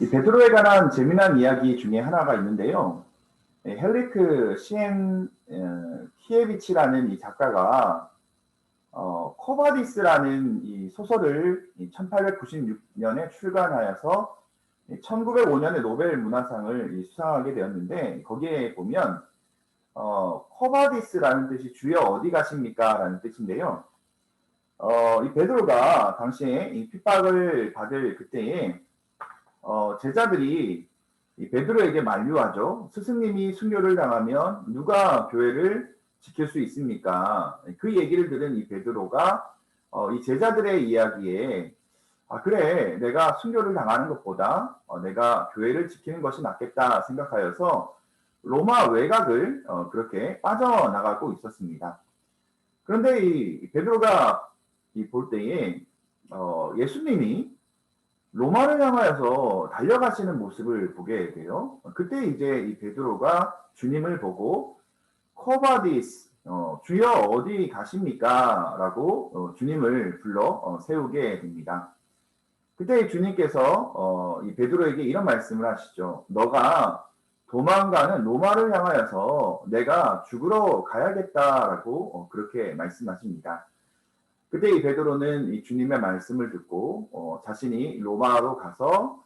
이 베드로에 관한 재미난 이야기 중에 하나가 있는데요. 헬리크 키에비치라는 이 작가가 코바디스라는 이 소설을 1896년에 출간하여서 1905년에 노벨 문화상을 수상하게 되었는데, 거기에 보면 코바디스라는 뜻이 주여 어디 가십니까? 라는 뜻인데요. 이 베드로가 당시에 이 핍박을 받을 그때에 제자들이 이 베드로에게 만류하죠. 스승님이 순교를 당하면 누가 교회를 지킬 수 있습니까? 그 얘기를 들은 이 베드로가 이 제자들의 이야기에 그래, 내가 순교를 당하는 것보다 내가 교회를 지키는 것이 낫겠다 생각하여서 로마 외곽을 그렇게 빠져나가고 있었습니다. 그런데 이 베드로가 볼 때에 예수님이 로마를 향하여서 달려가시는 모습을 보게 돼요. 그때 이제 이 베드로가 주님을 보고 코바디스, 주여 어디 가십니까? 라고 주님을 불러 세우게 됩니다. 그때 주님께서 이 베드로에게 이런 말씀을 하시죠. 너가 도망가는 로마를 향하여서 내가 죽으러 가야겠다라고 그렇게 말씀하십니다. 그때 이 베드로는 이 주님의 말씀을 듣고 자신이 로마로 가서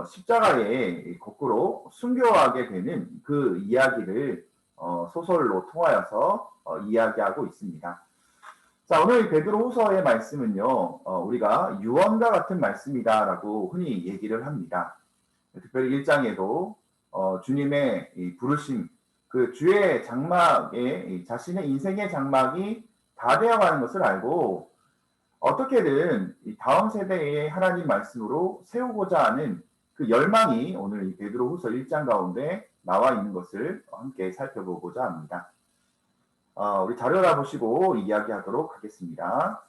십자가에 거꾸로 순교하게 되는 그 이야기를 소설로 통하여서 이야기하고 있습니다. 자, 오늘 이 베드로후서의 말씀은요, 우리가 유언과 같은 말씀이다라고 흔히 얘기를 합니다. 특별히 1장에도 주님의 이 부르심, 그 주의 장막에 자신의 인생의 장막이 다 되어가는 것을 알고 어떻게든 이 다음 세대의 하나님 말씀으로 세우고자 하는 그 열망이 오늘 이 베드로후서 1장 가운데 나와 있는 것을 함께 살펴보고자 합니다. 우리 자료를 보시고 이야기하도록 하겠습니다.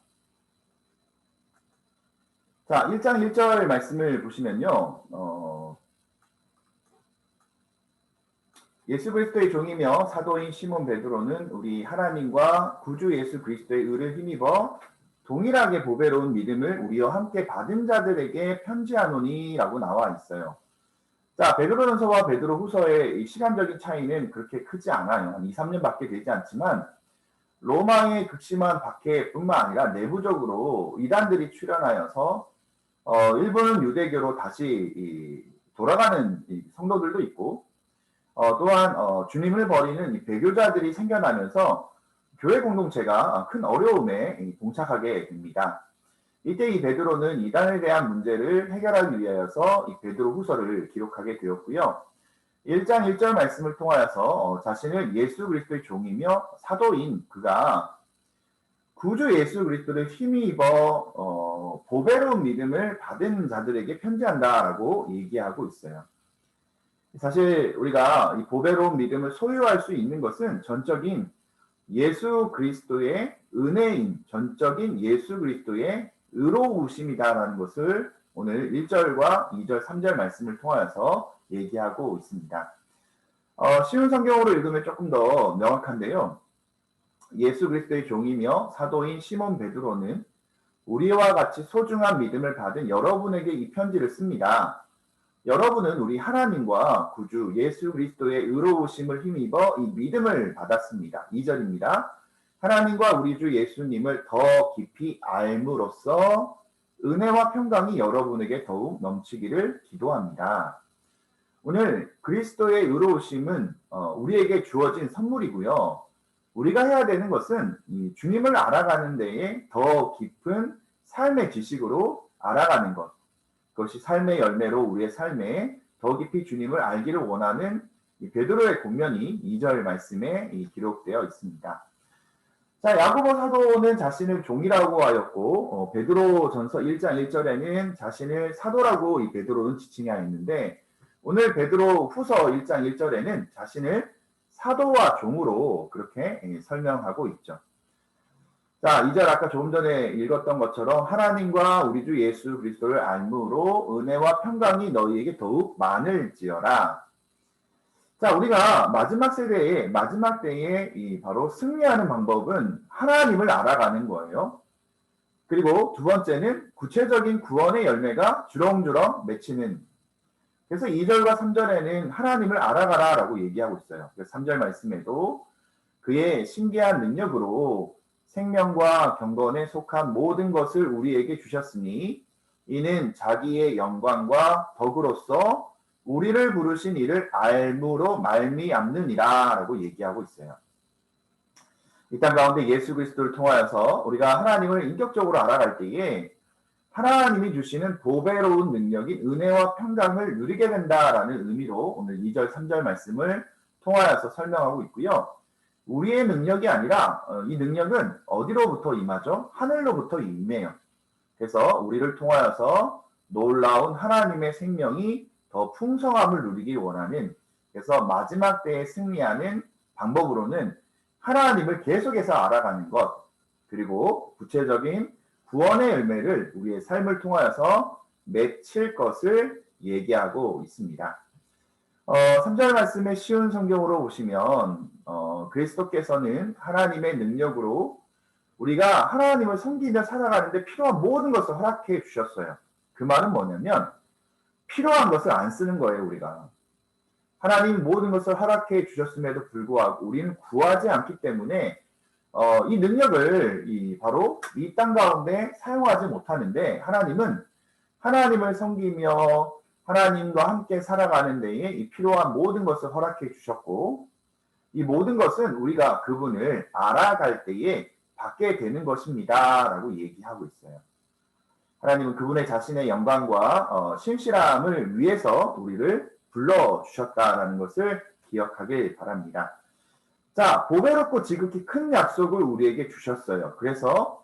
자, 1장 1절 말씀을 보시면요. 예수 그리스도의 종이며 사도인 시몬 베드로는 우리 하나님과 구주 예수 그리스도의 의를 힘입어 동일하게 보배로운 믿음을 우리와 함께 받은 자들에게 편지하노니 라고 나와 있어요. 자, 베드로전서와 베드로후서의 시간적인 차이는 그렇게 크지 않아요. 한 2, 3년밖에 되지 않지만 로마의 극심한 박해뿐만 아니라 내부적으로 이단들이 출현하여서 일부는 유대교로 다시 돌아가는 성도들도 있고 또한 주님을 버리는 이 배교자들이 생겨나면서 교회 공동체가 큰 어려움에 봉착하게 됩니다. 이때 이 베드로는 이단에 대한 문제를 해결하기 위하여서 이 베드로 후서를 기록하게 되었고요. 1장 1절 말씀을 통하여서 자신을 예수 그리스도의 종이며 사도인 그가 구주 예수 그리스도를 힘입어 보배로운 믿음을 받은 자들에게 편지한다라고 얘기하고 있어요. 사실 우리가 이 보배로운 믿음을 소유할 수 있는 것은 전적인 예수 그리스도의 은혜인, 전적인 예수 그리스도의 의로우심이다라는 것을 오늘 1절과 2절, 3절 말씀을 통하여서 얘기하고 있습니다. 쉬운 성경으로 읽으면 조금 더 명확한데요. 예수 그리스도의 종이며 사도인 시몬 베드로는 우리와 같이 소중한 믿음을 받은 여러분에게 이 편지를 씁니다. 여러분은 우리 하나님과 구주 예수 그리스도의 의로우심을 힘입어 이 믿음을 받았습니다. 2절입니다. 하나님과 우리 주 예수님을 더 깊이 알므로써 은혜와 평강이 여러분에게 더욱 넘치기를 기도합니다. 오늘 그리스도의 의로우심은 우리에게 주어진 선물이고요. 우리가 해야 되는 것은 이 주님을 알아가는 데에 더 깊은 삶의 지식으로 알아가는 것. 그것이 삶의 열매로 우리의 삶에 더 깊이 주님을 알기를 원하는 이 베드로의 권면이 2절 말씀에 기록되어 있습니다. 자, 야고보 사도는 자신을 종이라고 하였고 베드로전서 1장 1절에는 자신을 사도라고 이 베드로는 지칭하였는데 오늘 베드로 후서 1장 1절에는 자신을 사도와 종으로 그렇게 설명하고 있죠. 자, 2절 아까 조금 전에 읽었던 것처럼 하나님과 우리 주 예수 그리스도를 알므로 은혜와 평강이 너희에게 더욱 많을지어라. 자, 우리가 마지막 세대에 마지막 때에 바로 승리하는 방법은 하나님을 알아가는 거예요. 그리고 두 번째는 구체적인 구원의 열매가 주렁주렁 맺히는. 그래서 2절과 3절에는 하나님을 알아가라라고 얘기하고 있어요. 그래서 3절 말씀에도 그의 신기한 능력으로 생명과 경건에 속한 모든 것을 우리에게 주셨으니 이는 자기의 영광과 덕으로서 우리를 부르신 이를 알므로 말미암느니라 라고 얘기하고 있어요. 이 땅 가운데 예수 그리스도를 통하여서 우리가 하나님을 인격적으로 알아갈 때에 하나님이 주시는 보배로운 능력인 은혜와 평강을 누리게 된다라는 의미로 오늘 2절, 3절 말씀을 통하여서 설명하고 있고요. 우리의 능력이 아니라 이 능력은 어디로부터 임하죠? 하늘로부터 임해요. 그래서 우리를 통하여서 놀라운 하나님의 생명이 더 풍성함을 누리기 원하는, 그래서 마지막 때에 승리하는 방법으로는 하나님을 계속해서 알아가는 것, 그리고 구체적인 구원의 열매를 우리의 삶을 통하여서 맺힐 것을 얘기하고 있습니다. 3절 말씀에 쉬운 성경으로 보시면 그리스도께서는 하나님의 능력으로 우리가 하나님을 섬기며 살아가는데 필요한 모든 것을 허락해 주셨어요. 그 말은 뭐냐면 필요한 것을 안 쓰는 거예요. 우리가 하나님 모든 것을 허락해 주셨음에도 불구하고 우리는 구하지 않기 때문에 이 능력을 바로 이 땅 가운데 사용하지 못하는데, 하나님은 하나님을 섬기며 하나님과 함께 살아가는 데에 이 필요한 모든 것을 허락해 주셨고, 이 모든 것은 우리가 그분을 알아갈 때에 받게 되는 것입니다 라고 얘기하고 있어요. 하나님은 그분의 자신의 영광과 신실함을 위해서 우리를 불러주셨다라는 것을 기억하길 바랍니다. 자, 보배롭고 지극히 큰 약속을 우리에게 주셨어요. 그래서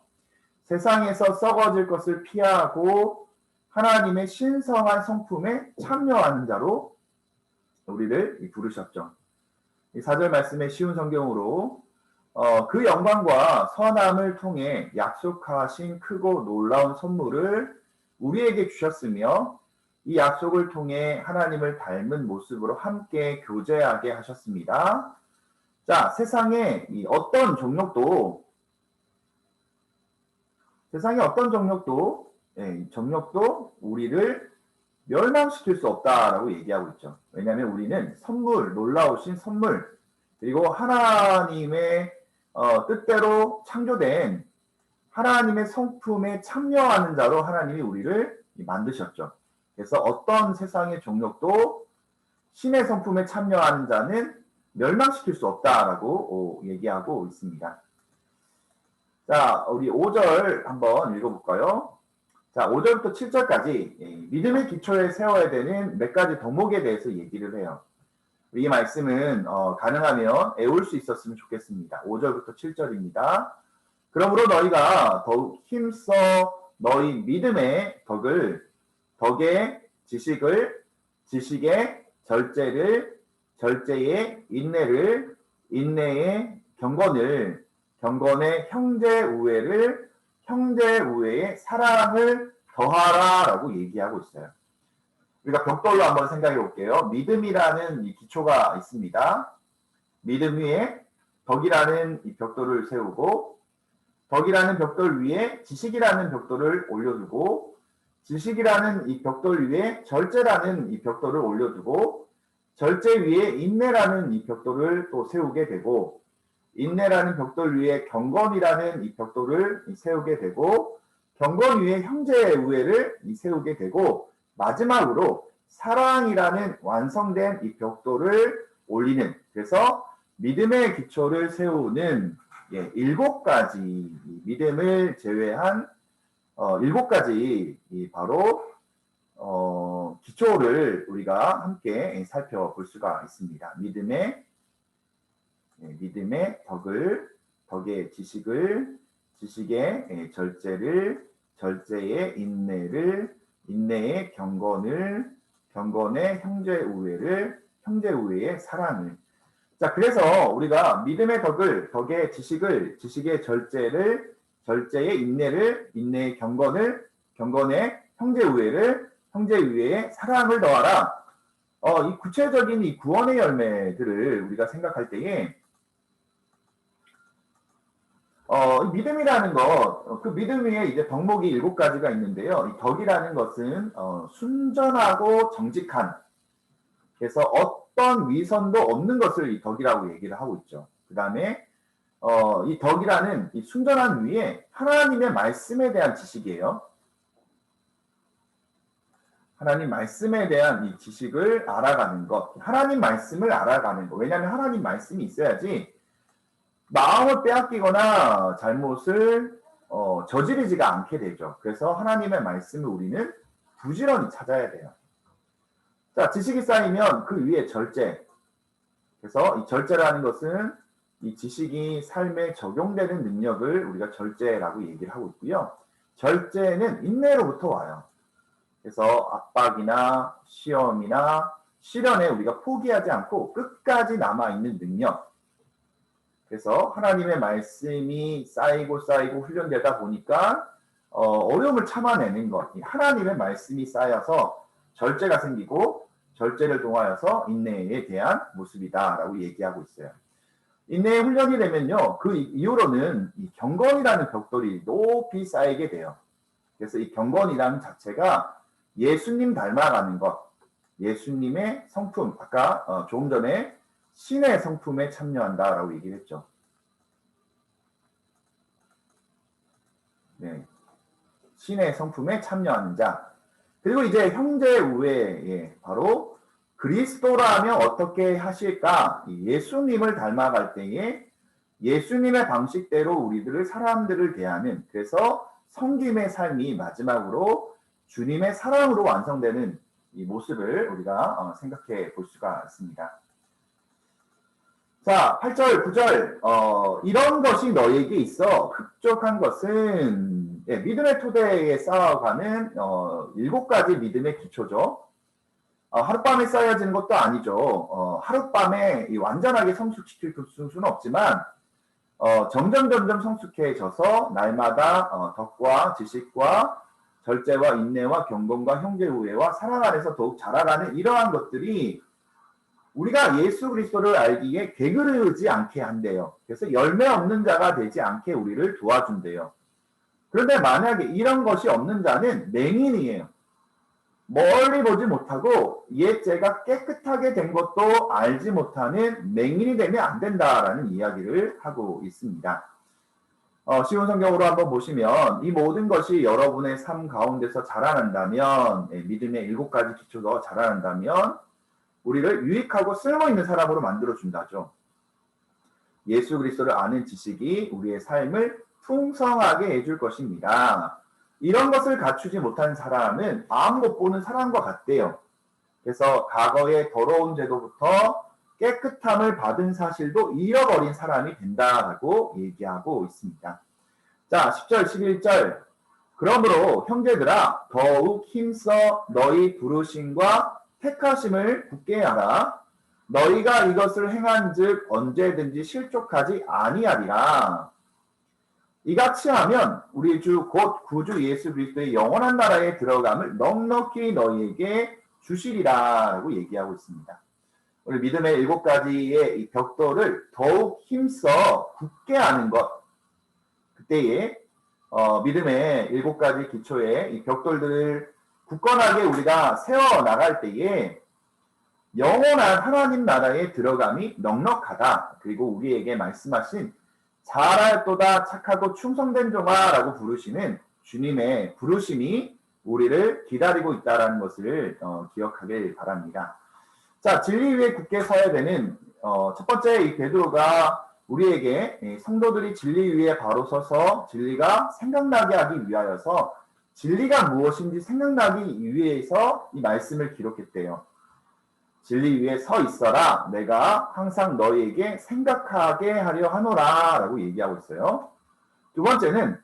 세상에서 썩어질 것을 피하고 하나님의 신성한 성품에 참여하는 자로 우리를 부르셨죠. 이 4절 말씀의 쉬운 성경으로 그 영광과 선함을 통해 약속하신 크고 놀라운 선물을 우리에게 주셨으며 이 약속을 통해 하나님을 닮은 모습으로 함께 교제하게 하셨습니다. 자, 세상의 어떤 정욕도 정욕도 우리를 멸망시킬 수 없다라고 얘기하고 있죠. 왜냐하면 우리는 선물, 놀라우신 선물, 그리고 하나님의 뜻대로 창조된 하나님의 성품에 참여하는 자로 하나님이 우리를 만드셨죠. 그래서 어떤 세상의 정욕도 신의 성품에 참여하는 자는 멸망시킬 수 없다라고 얘기하고 있습니다. 자, 우리 5절 한번 읽어볼까요? 자, 5절부터 7절까지 믿음의 기초에 세워야 되는 몇 가지 덕목에 대해서 얘기를 해요. 이 말씀은 가능하면 외울 수 있었으면 좋겠습니다. 5절부터 7절입니다. 그러므로 너희가 더욱 힘써 너희 믿음의 덕의 지식을, 지식의 절제를, 절제의 인내를, 인내의 경건을, 경건의 형제우애를, 형제우애의 사랑을 더하라라고 얘기하고 있어요. 우리가 벽돌로 한번 생각해 볼게요. 믿음이라는 이 기초가 있습니다. 믿음 위에 덕이라는 이 벽돌을 세우고, 덕이라는 벽돌 위에 지식이라는 벽돌을 올려두고, 지식이라는 이 벽돌 위에 절제라는 이 벽돌을 올려두고, 절제 위에 인내라는 이 벽돌을 또 세우게 되고, 인내라는 벽돌 위에 경건이라는 이 벽돌을 세우게 되고, 경건 위에 형제의 우애를 세우게 되고, 마지막으로 사랑이라는 완성된 이 벽돌을 올리는, 그래서 믿음의 기초를 세우는 7가지 믿음을 제외한 7가지 바로 기초를 우리가 함께 살펴볼 수가 있습니다. 믿음의 덕의 지식을, 지식의 절제를, 절제의 인내를, 인내의 경건을, 경건의 형제우애를, 형제우애의 사랑을. 자, 그래서 우리가 믿음의 덕의 지식을, 지식의 절제를, 절제의 인내를, 인내의 경건을, 경건의 형제우애를, 형제우애의 사랑을 더하라. 이 구체적인 이 구원의 열매들을 우리가 생각할 때에 믿음이라는 것, 그 믿음 위에 이제 덕목이 7가지가 있는데요. 이 덕이라는 것은 순전하고 정직한, 그래서 어떤 위선도 없는 것을 이 덕이라고 얘기를 하고 있죠. 그 다음에 이 덕이라는 이 순전한 위에 하나님의 말씀에 대한 지식이에요. 하나님 말씀에 대한 이 지식을 알아가는 것, 하나님 말씀을 알아가는 것. 왜냐하면 하나님 말씀이 있어야지 마음을 빼앗기거나 잘못을 저지르지가 않게 되죠. 그래서 하나님의 말씀을 우리는 부지런히 찾아야 돼요. 자, 지식이 쌓이면 그 위에 절제. 그래서 이 절제라는 것은 이 지식이 삶에 적용되는 능력을 우리가 절제라고 얘기를 하고 있고요. 절제는 인내로부터 와요. 그래서 압박이나 시험이나 시련에 우리가 포기하지 않고 끝까지 남아있는 능력. 그래서 하나님의 말씀이 쌓이고 훈련되다 보니까 어려움을 참아내는 것. 하나님의 말씀이 쌓여서 절제가 생기고 절제를 통하여서 인내에 대한 모습이다라고 얘기하고 있어요. 인내의 훈련이 되면요. 그 이후로는 이 경건이라는 벽돌이 높이 쌓이게 돼요. 그래서 이 경건이라는 자체가 예수님 닮아가는 것, 예수님의 성품, 아까 조금 전에 신의 성품에 참여한다라고 얘기를 했죠. 네. 신의 성품에 참여하는 자. 그리고 이제 형제 우애, 바로 그리스도라면 어떻게 하실까? 예수님을 닮아갈 때에 예수님의 방식대로 우리들을 사람들을 대하는, 그래서 섬김의 삶이 마지막으로 주님의 사랑으로 완성되는 이 모습을 우리가 생각해 볼 수가 있습니다. 자, 8절, 9절. 이런 것이 너에게 있어 흡족한 것은 믿음의 토대에 쌓아가는 7가지 믿음의 기초죠. 하룻밤에 쌓여지는 것도 아니죠. 하룻밤에 완전하게 성숙시킬 수는 없지만 점점 성숙해져서 날마다 덕과 지식과 절제와 인내와 경건과 형제 우애와 사랑 안에서 더욱 자라가는 이러한 것들이 우리가 예수 그리스도를 알기에 게으르지 않게 한대요. 그래서 열매 없는 자가 되지 않게 우리를 도와준대요. 그런데 만약에 이런 것이 없는 자는 맹인이에요. 멀리 보지 못하고 옛죄가 깨끗하게 된 것도 알지 못하는 맹인이 되면 안 된다라는 이야기를 하고 있습니다. 쉬운 성경으로 한번 보시면 이 모든 것이 여러분의 삶 가운데서 자라난다면, 믿음의 7가지 기초가 자라난다면 우리를 유익하고 쓸모있는 사람으로 만들어준다죠. 예수 그리스도를 아는 지식이 우리의 삶을 풍성하게 해줄 것입니다. 이런 것을 갖추지 못한 사람은 마음 못 보는 사람과 같대요. 그래서 과거의 더러운 죄도부터 깨끗함을 받은 사실도 잃어버린 사람이 된다라고 얘기하고 있습니다. 자, 10절, 11절. 그러므로 형제들아 더욱 힘써 너희 부르심과 택하심을 굳게 하라. 너희가 이것을 행한즉 언제든지 실족하지 아니하리라. 이같이 하면 우리 주 곧 구주 예수 그리스도의 영원한 나라에 들어감을 넉넉히 너희에게 주시리라라고 얘기하고 있습니다. 우리 믿음의 7가지의 이 벽돌을 더욱 힘써 굳게 하는 것. 그때에 믿음의 7가지 기초의 이 벽돌들을 굳건하게 우리가 세워 나갈 때에 영원한 하나님 나라에 들어감이 넉넉하다. 그리고 우리에게 말씀하신 잘할도다 착하고 충성된 종아라고 부르시는 주님의 부르심이 우리를 기다리고 있다는 것을 기억하길 바랍니다. 자, 진리 위에 굳게 서야 되는 첫 번째 이 베드로가 우리에게 성도들이 진리 위에 바로 서서 진리가 생각나게 하기 위하여서 진리가 무엇인지 생각나기 위해서 이 말씀을 기록했대요. 진리 위에 서 있어라. 내가 항상 너희에게 생각하게 하려 하노라 라고 얘기하고 있어요. 두 번째는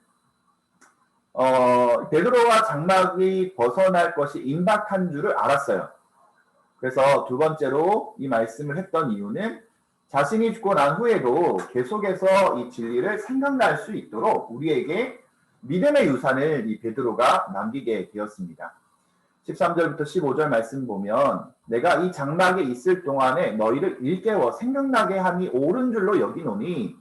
베드로와 장막이 벗어날 것이 임박한 줄을 알았어요. 그래서 두 번째로 이 말씀을 했던 이유는 자신이 죽고 난 후에도 계속해서 이 진리를 생각날 수 있도록 우리에게 믿음의 유산을 이 베드로가 남기게 되었습니다. 13절부터 15절 말씀 보면 내가 이 장막에 있을 동안에 너희를 일깨워 생각나게 함이 옳은 줄로 여기노니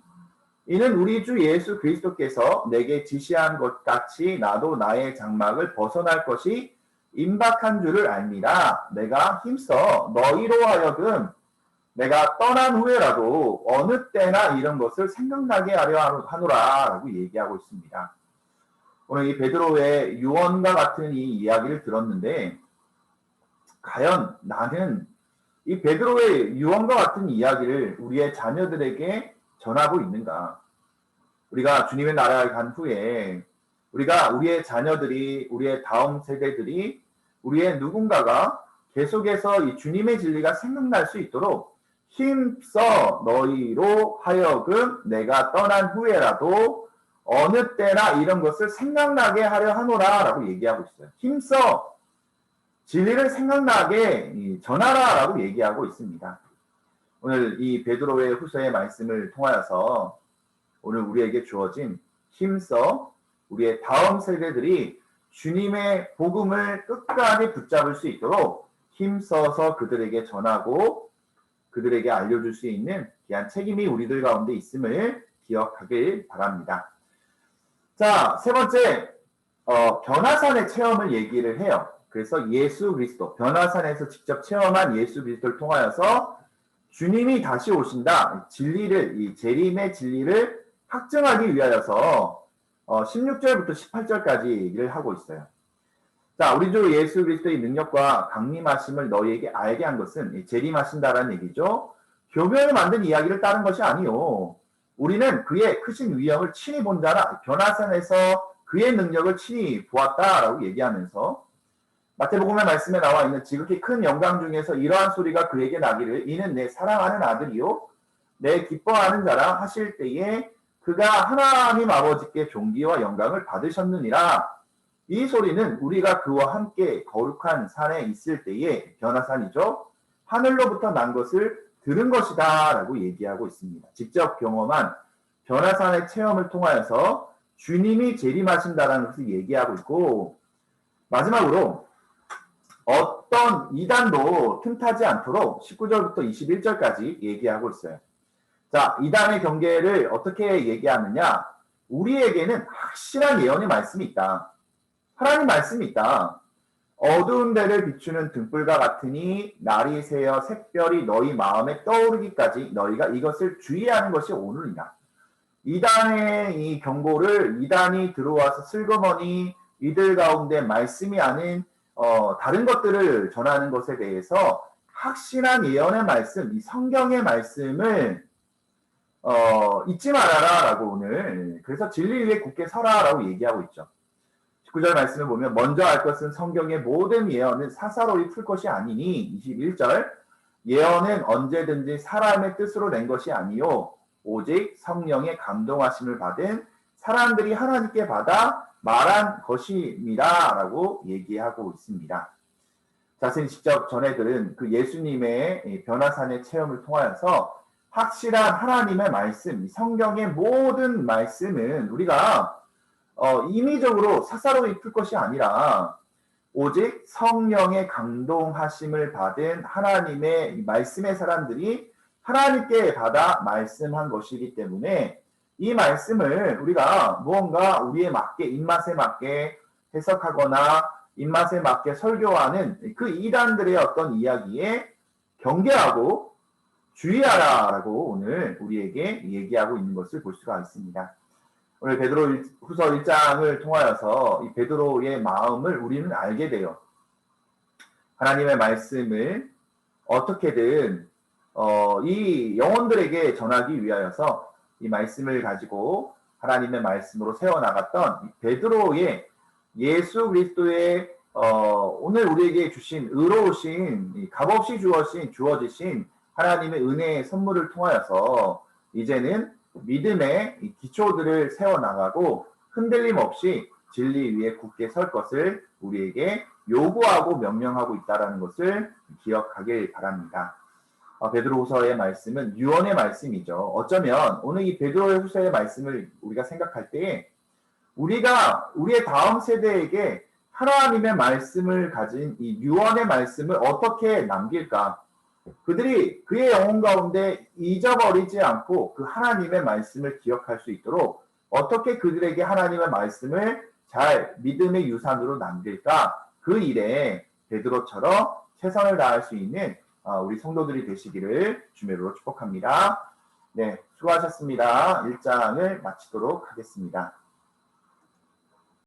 이는 우리 주 예수 그리스도께서 내게 지시한 것 같이 나도 나의 장막을 벗어날 것이 임박한 줄을 압니다. 내가 힘써 너희로 하여금 내가 떠난 후에라도 어느 때나 이런 것을 생각나게 하려 하노라 라고 얘기하고 있습니다. 오늘 이 베드로의 유언과 같은 이 이야기를 들었는데 과연 나는 이 베드로의 유언과 같은 이야기를 우리의 자녀들에게 전하고 있는가? 우리가 주님의 나라에 간 후에 우리가 우리의 자녀들이 우리의 다음 세대들이 우리의 누군가가 계속해서 이 주님의 진리가 생각날 수 있도록 힘써 너희로 하여금 내가 떠난 후에라도 어느 때나 이런 것을 생각나게 하려 하노라 라고 얘기하고 있어요. 힘써 진리를 생각나게 전하라 라고 얘기하고 있습니다. 오늘 이 베드로의 후서의 말씀을 통하여서 오늘 우리에게 주어진 힘써 우리의 다음 세대들이 주님의 복음을 끝까지 붙잡을 수 있도록 힘써서 그들에게 전하고 그들에게 알려줄 수 있는 귀한 책임이 우리들 가운데 있음을 기억하길 바랍니다. 자, 세 번째, 변화산의 체험을 얘기를 해요. 그래서 예수 그리스도, 변화산에서 직접 체험한 예수 그리스도를 통하여서 주님이 다시 오신다, 진리를, 이 재림의 진리를 확증하기 위하여서 16절부터 18절까지 얘기를 하고 있어요. 자, 우리 주 예수 그리스도의 능력과 강림하심을 너희에게 알게 한 것은 재림하신다라는 얘기죠. 교묘를 만든 이야기를 따른 것이 아니요. 우리는 그의 크신 위엄을 친히 본 자라 변화산에서 그의 능력을 친히 보았다라고 얘기하면서 마태복음의 말씀에 나와 있는 지극히 큰 영광 중에서 이러한 소리가 그에게 나기를 이는 내 사랑하는 아들이요 내 기뻐하는 자라 하실 때에 그가 하나님 아버지께 존귀와 영광을 받으셨느니라. 이 소리는 우리가 그와 함께 거룩한 산에 있을 때에 변화산이죠. 하늘로부터 난 것을 들은 것이다 라고 얘기하고 있습니다. 직접 경험한 변화산의 체험을 통하여서 주님이 재림하신다라는 것을 얘기하고 있고 마지막으로 어떤 이단도 틈타지 않도록 19절부터 21절까지 얘기하고 있어요. 자, 이단의 경계를 어떻게 얘기하느냐? 우리에게는 확실한 예언의 말씀이 있다. 하나님 말씀이 있다. 어두운 데를 비추는 등불과 같으니 날이 새어 색별이 너희 마음에 떠오르기까지 너희가 이것을 주의하는 것이 오늘이다. 이단의 이 경고를 이단이 들어와서 슬그머니 이들 가운데 말씀이 아닌 다른 것들을 전하는 것에 대해서 확실한 예언의 말씀, 이 성경의 말씀을 잊지 말아라 라고 오늘 그래서 진리 위에 굳게 서라 라고 얘기하고 있죠. 19절 말씀을 보면 먼저 알 것은 성경의 모든 예언은 사사로이 풀 것이 아니니 21절 예언은 언제든지 사람의 뜻으로 낸 것이 아니요 오직 성령의 감동하심을 받은 사람들이 하나님께 받아 말한 것입니다 라고 얘기하고 있습니다. 자신이 직접 전해들은 그 예수님의 변화산의 체험을 통하여서 확실한 하나님의 말씀, 성경의 모든 말씀은 우리가 임의적으로 사사로이 풀 것이 아니라 오직 성령의 감동하심을 받은 하나님의 말씀의 사람들이 하나님께 받아 말씀한 것이기 때문에 이 말씀을 우리가 무언가 우리에 맞게 입맛에 맞게 해석하거나 입맛에 맞게 설교하는 그 이단들의 어떤 이야기에 경계하고 주의하라라고 오늘 우리에게 얘기하고 있는 것을 볼 수가 있습니다. 오늘 베드로 후서 1장을 통하여서 이 베드로의 마음을 우리는 알게 돼요. 하나님의 말씀을 어떻게든 이 영혼들에게 전하기 위하여서 이 말씀을 가지고 하나님의 말씀으로 세워나갔던 베드로의 예수 그리스도의 오늘 우리에게 주신 의로우신 값없이 주어지신 하나님의 은혜의 선물을 통하여서 이제는 믿음의 기초들을 세워나가고 흔들림 없이 진리 위에 굳게 설 것을 우리에게 요구하고 명령하고 있다는 것을 기억하길 바랍니다. 베드로후서의 말씀은 유언의 말씀이죠. 어쩌면 오늘 이 베드로의 후서의 말씀을 우리가 생각할 때 우리가 우리의 다음 세대에게 하나님의 말씀을 가진 이 유언의 말씀을 어떻게 남길까? 그들이 그의 영혼 가운데 잊어버리지 않고 그 하나님의 말씀을 기억할 수 있도록 어떻게 그들에게 하나님의 말씀을 잘 믿음의 유산으로 남길까? 그 일에 베드로처럼 최선을 다할 수 있는 우리 성도들이 되시기를 주님으로 축복합니다. 네, 수고하셨습니다. 1장을 마치도록 하겠습니다.